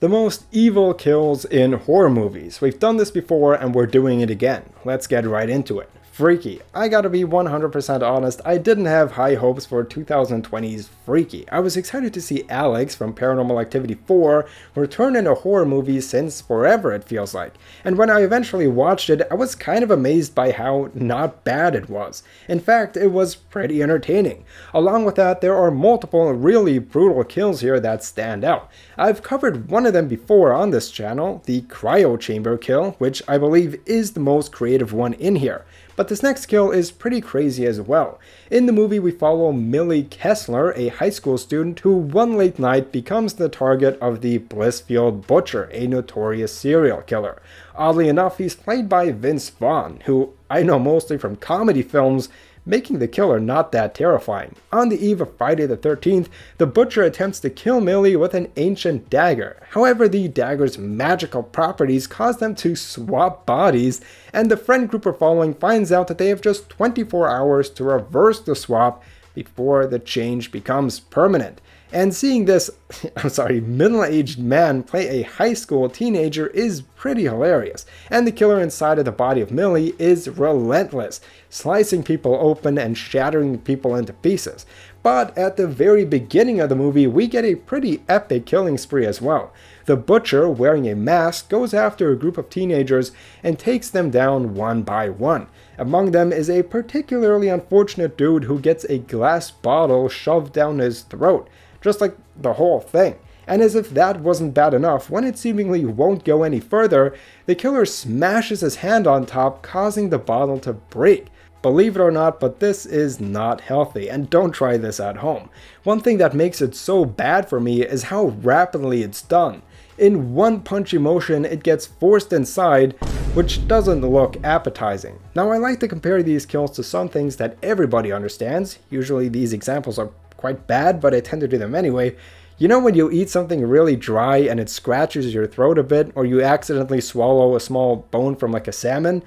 The most evil kills in horror movies. We've done this before and we're doing it again. Let's get right into it. Freaky. I gotta be 100% honest, I didn't have high hopes for 2020's Freaky. I was excited to see Alex from Paranormal Activity 4 return in a horror movie since forever, it feels like. And when I eventually watched it, I was kind of amazed by how not bad it was. In fact, it was pretty entertaining. Along with that, there are multiple really brutal kills here that stand out. I've covered one of them before on this channel, the cryo chamber kill, which I believe is the most creative one in here. But this next kill is pretty crazy as well. In the movie we follow Millie Kessler, a high school student who one late night becomes the target of the Blissfield Butcher, a notorious serial killer. Oddly enough, he's played by Vince Vaughn, who I know mostly from comedy films, making the killer not that terrifying. On the eve of Friday the 13th, the Butcher attempts to kill Millie with an ancient dagger. However, the dagger's magical properties cause them to swap bodies, and the friend group we're following finds out that they have just 24 hours to reverse the swap before the change becomes permanent. And seeing this, middle-aged man play a high school teenager is pretty hilarious. And the killer inside of the body of Millie is relentless, slicing people open and shattering people into pieces. But at the very beginning of the movie, we get a pretty epic killing spree as well. The Butcher, wearing a mask, goes after a group of teenagers and takes them down one by one. Among them is a particularly unfortunate dude who gets a glass bottle shoved down his throat. Just like the whole thing. And as if that wasn't bad enough, when it seemingly won't go any further, the killer smashes his hand on top, causing the bottle to break. Believe it or not, but this is not healthy, and don't try this at home. One thing that makes it so bad for me is how rapidly it's done. In one punchy motion, it gets forced inside, which doesn't look appetizing. Now, I like to compare these kills to some things that everybody understands. Usually these examples are quite bad, but I tend to do them anyway. You know when you eat something really dry and it scratches your throat a bit, or you accidentally swallow a small bone from like a salmon?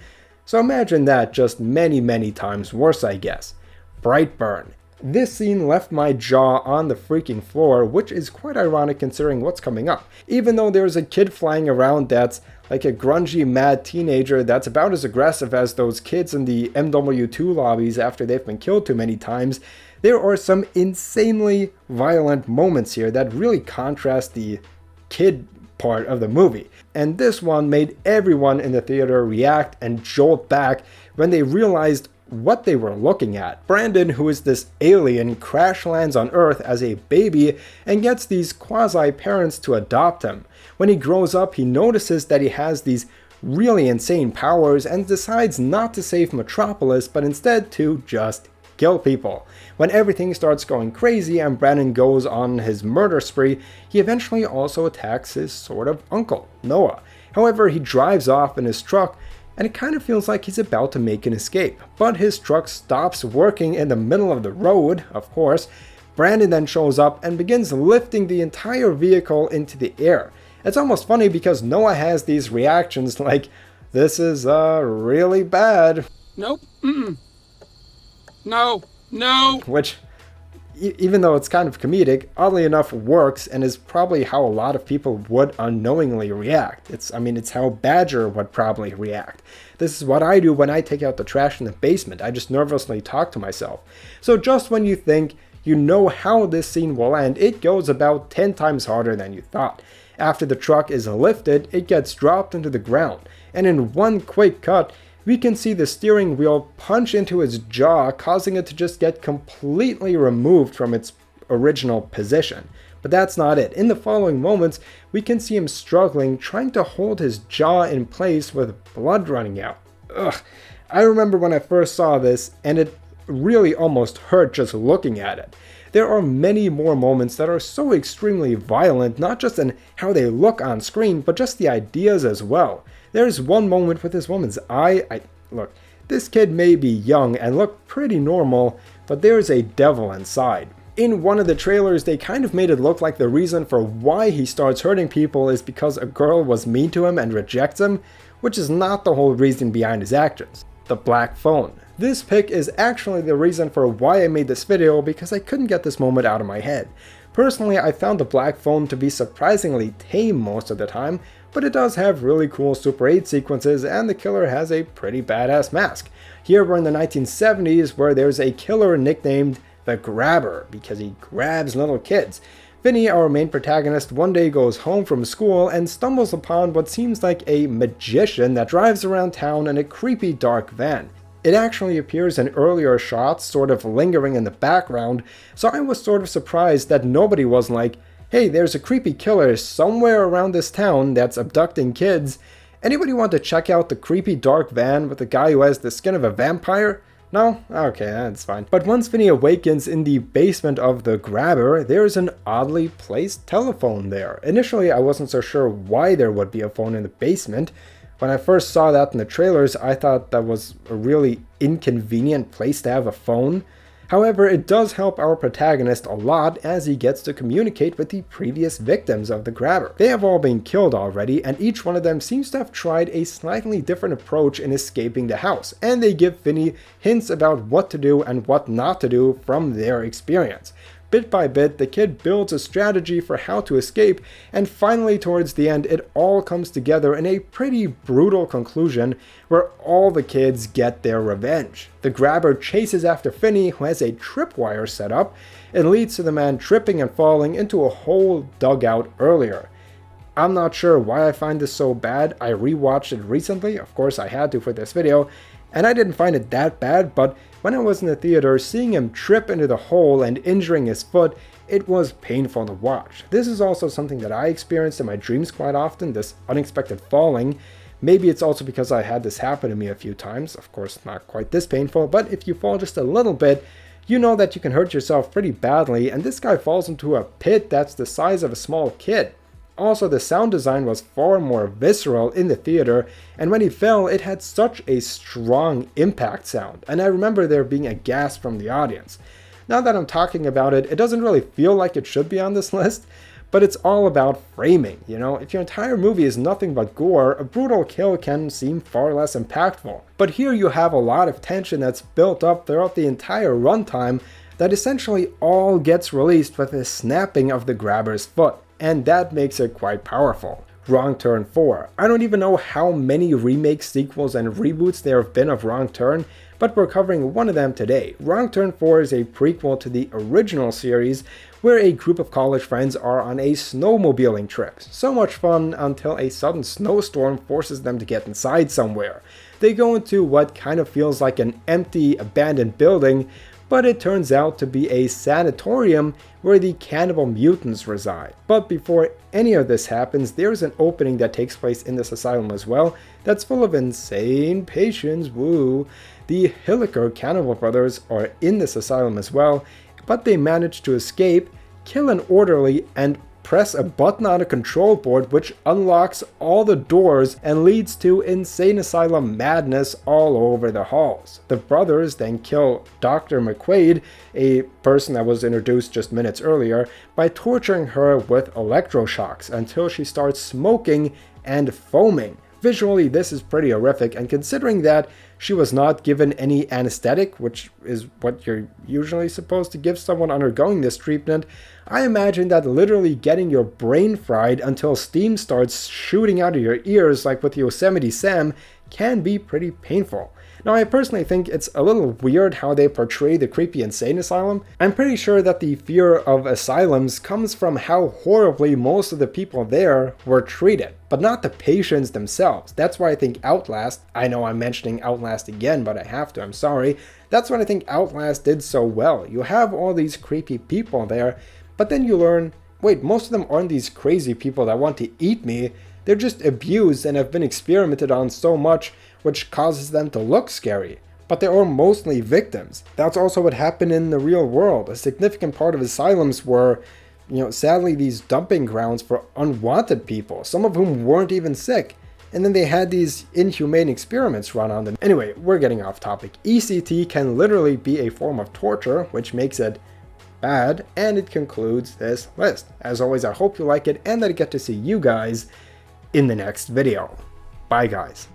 So imagine that, just many times worse, I guess. Brightburn. This scene left my jaw on the freaking floor, which is quite ironic considering what's coming up. Even though there's a kid flying around that's like a grungy mad teenager that's about as aggressive as those kids in the MW2 lobbies after they've been killed too many times, there are some insanely violent moments here that really contrast the kid part of the movie. And this one made everyone in the theater react and jolt back when they realized what they were looking at. Brandon, who is this alien, crash lands on Earth as a baby and gets these quasi-parents to adopt him. When he grows up, he notices that he has these really insane powers and decides not to save Metropolis, but instead to just kill people. When everything starts going crazy and Brandon goes on his murder spree, he eventually also attacks his sort of uncle, Noah. However, he drives off in his truck, and it kind of feels like he's about to make an escape. But his truck stops working in the middle of the road, of course. Brandon then shows up and begins lifting the entire vehicle into the air. It's almost funny because Noah has these reactions like, this is really bad. Nope. No. Which, even though it's kind of comedic, oddly enough works and is probably how a lot of people would unknowingly react. It's how Badger would probably react. This is what I do when I take out the trash in the basement. I just nervously talk to myself. So just when you think you know how this scene will end, it goes about 10 times harder than you thought. After the truck is lifted, it gets dropped into the ground, and in one quick cut, we can see the steering wheel punch into his jaw, causing it to just get completely removed from its original position. But that's not it. In the following moments, we can see him struggling, trying to hold his jaw in place with blood running out. Ugh. I remember when I first saw this, and it really almost hurt just looking at it. There are many more moments that are so extremely violent, not just in how they look on screen, but just the ideas as well. There's one moment with this woman's eye. Look, this kid may be young and look pretty normal, but there's a devil inside. In one of the trailers, they kind of made it look like the reason for why he starts hurting people is because a girl was mean to him and rejects him, which is not the whole reason behind his actions. The black phone. This pic is actually the reason for why I made this video, because I couldn't get this moment out of my head. Personally, I found the black phone to be surprisingly tame most of the time, but it does have really cool Super 8 sequences and the killer has a pretty badass mask. Here we're in the 1970s where there's a killer nicknamed the Grabber because he grabs little kids. Vinny, our main protagonist, one day goes home from school and stumbles upon what seems like a magician that drives around town in a creepy dark van. It actually appears in earlier shots, sort of lingering in the background, so I was sort of surprised that nobody was like, hey, there's a creepy killer somewhere around this town that's abducting kids. Anybody want to check out the creepy dark van with the guy who has the skin of a vampire? No? Okay, that's fine. But once Vinny awakens in the basement of the Grabber, there's an oddly placed telephone there. Initially, I wasn't so sure why there would be a phone in the basement. When I first saw that in the trailers, I thought that was a really inconvenient place to have a phone. However, it does help our protagonist a lot as he gets to communicate with the previous victims of the Grabber. They have all been killed already, and each one of them seems to have tried a slightly different approach in escaping the house, and they give Vinny hints about what to do and what not to do from their experience. Bit by bit, the kid builds a strategy for how to escape, and finally towards the end, it all comes together in a pretty brutal conclusion where all the kids get their revenge. The Grabber chases after Vinny, who has a tripwire set up. It leads to the man tripping and falling into a hole dug out earlier. I'm not sure why I find this so bad. I rewatched it recently, of course I had to for this video, and I didn't find it that bad, but when I was in the theater, seeing him trip into the hole and injuring his foot, it was painful to watch. This is also something that I experienced in my dreams quite often, this unexpected falling. Maybe it's also because I had this happen to me a few times, of course not quite this painful, but if you fall just a little bit, you know that you can hurt yourself pretty badly, and this guy falls into a pit that's the size of a small kid. Also, the sound design was far more visceral in the theater, and when he fell, it had such a strong impact sound, and I remember there being a gasp from the audience. Now that I'm talking about it, it doesn't really feel like it should be on this list, but it's all about framing, you know? If your entire movie is nothing but gore, a brutal kill can seem far less impactful. But here you have a lot of tension that's built up throughout the entire runtime that essentially all gets released with the snapping of the Grabber's foot. And that makes it quite powerful. Wrong Turn 4. I don't even know how many remakes, sequels, and reboots there have been of Wrong Turn, but we're covering one of them today. Wrong Turn 4 is a prequel to the original series where a group of college friends are on a snowmobiling trip. So much fun until a sudden snowstorm forces them to get inside somewhere. They go into what kind of feels like an empty, abandoned building, but it turns out to be a sanatorium where the cannibal mutants reside. But before any of this happens, there's an opening that takes place in this asylum as well that's full of insane patients, woo. The Hilliker cannibal brothers are in this asylum as well, but they manage to escape, kill an orderly, and press a button on a control board which unlocks all the doors and leads to insane asylum madness all over the halls. The brothers then kill Dr. McQuaid, a person that was introduced just minutes earlier, by torturing her with electroshocks until she starts smoking and foaming. Visually, this is pretty horrific, and considering that she was not given any anesthetic, which is what you're usually supposed to give someone undergoing this treatment, I imagine that literally getting your brain fried until steam starts shooting out of your ears like with Yosemite Sam can be pretty painful. Now, I personally think it's a little weird how they portray the creepy insane asylum. I'm pretty sure that the fear of asylums comes from how horribly most of the people there were treated, but not the patients themselves. That's why I think Outlast, I know I'm mentioning Outlast again, but I have to, I'm sorry. That's what I think Outlast did so well. You have all these creepy people there, but then you learn, wait, most of them aren't these crazy people that want to eat me. They're just abused and have been experimented on so much, which causes them to look scary. But they are mostly victims. That's also what happened in the real world. A significant part of asylums were, sadly these dumping grounds for unwanted people, some of whom weren't even sick. And then they had these inhumane experiments run on them. Anyway, we're getting off topic. ECT can literally be a form of torture, which makes it bad, and it concludes this list. As always, I hope you like it and that I get to see you guys in the next video. Bye guys.